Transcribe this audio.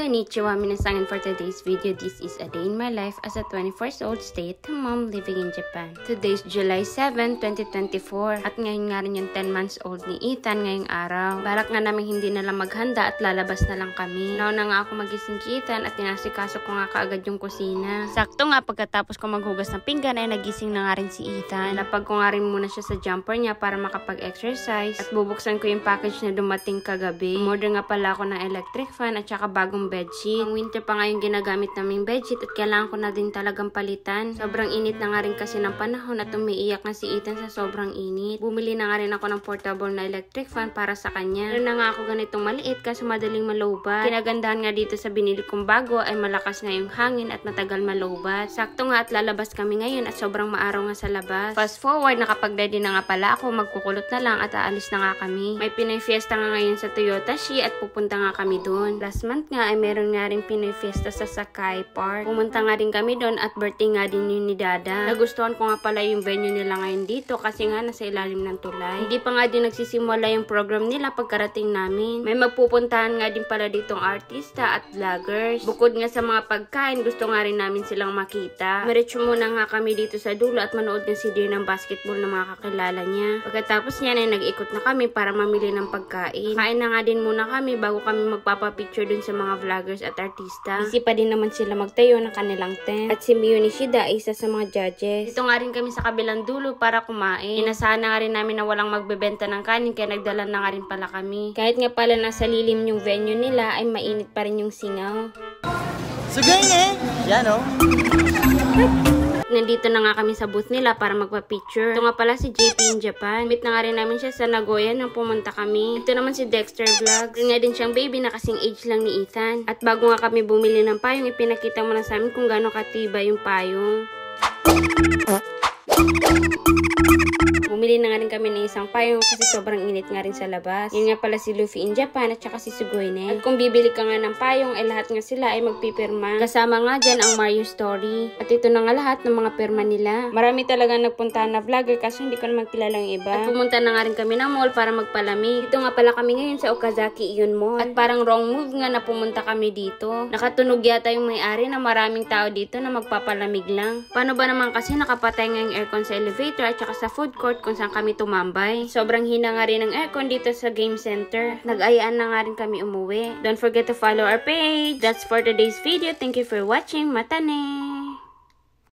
Konnichiwa minasan, and for today's video, this is a day in my life as a 24-year-old stay-at-home mom living in Japan. Today is July 7, 2024 at ngayon nga rin yung 10 months old ni Ethan ngayong araw. Balak nga namin hindi na lang maghanda at lalabas na lang kami. Nauna nga ako magising kay Ethan at tinasikaso ko nga kaagad yung kusina. Sakto nga pagkatapos ko maghugas ng pinggan ay nagising na nga rin si Ethan. Lapag ko nga rin muna siya sa jumper niya para makapag-exercise at bubuksan ko yung package na dumating kagabi. Umorder nga pala ako ng electric fan at saka bagong bedsheet. Ang winter pa nga yung ginagamit naming bedsheet at kailangan ko na din talagang palitan. Sobrang init na nga rin kasi ng panahon at umiiyak na si Ethan sa sobrang init. Bumili na nga rin ako ng portable na electric fan para sa kanya. Meron na nga ako ganitong maliit kasi madaling malowbat. Kinagandahan nga dito sa binili kong bago ay malakas nga yung hangin at matagal malowbat. Sakto nga at lalabas kami ngayon at sobrang maaraw nga sa labas. Fast forward, nakapag-ready na nga pala ako, magkukulot na lang at aalis na nga kami. May Pinoy Fiesta nga ngayon sa Toyota Shea at pupunta nga kami doon. Last month nga ay meron nga rin Pinoy Fiesta sa Sakai Park. Pumunta nga rin kami doon at birthday nga din yun ni Dada. Nagustuhan ko nga pala yung venue nila ngayon dito kasi nga nasa ilalim ng tulay. Hindi pa nga din nagsisimula yung program nila pagkarating namin. May magpupuntahan nga din pala ditong artista at vloggers. Bukod nga sa mga pagkain, gusto nga rin namin silang makita. Maritso muna nga kami dito sa dulo at manood nga si Dear ng basketball ng mga kakilala niya. Pagkatapos niya ay nag-ikot na kami para mamili ng pagkain. Kain na nga din muna kami bago kami magpapapicture dun sa mga vloggers at artista. Busy pa din naman sila magtayo ng kanilang tent. At si Miyu Nishida ay isa sa mga judges. Dito nga rin kami sa kabilang dulo para kumain. Inasahan na nga rin namin na walang magbebenta ng kanin kaya nagdala na nga rin pala kami. Kahit nga pala nasa lilim yung venue nila ay mainit pa rin yung singaw. Sugay eh! Yan o. Nandito na nga kami sa booth nila para magpa-picture. Ito nga pala si JP in Japan. Meet na nga rin namin siya sa Nagoya nang pumunta kami. Ito naman si Dexter Vlogs. Rin nga din siyang baby na kasing age lang ni Ethan. At bago nga kami bumili ng payong, ipinakita mo na sa amin kung gaano katibay yung payong. Bumili na nga rin kami ng isang payong kasi sobrang init nga rin sa labas. Yun nga pala si Luffy in Japan at saka si Sugoi-ne. At kung bibili ka nga ng payong ay lahat nga sila ay magpipirma. Kasama nga dyan ang Mario Story. At ito na nga lahat ng mga pirma nila. Marami talaga nagpunta na vlogger kasi hindi ko naman kilala ang iba. At pumunta na nga rin kami ng mall para magpalamig. Ito nga pala kami ngayon sa Okazaki Ion Mall. At parang wrong move nga na pumunta kami dito. Nakatunog yata yung may-ari na maraming tao dito na magpapalamig lang. Paano ba naman kasi nakapatay nga yung aircon sa elevator at saka sa food court kung saan kami tumambay. Sobrang hina nga rin ng aircon dito sa game center. Nag-ayaan na nga rin kami umuwi. Don't forget to follow our page. That's for today's video. Thank you for watching. Mata ne!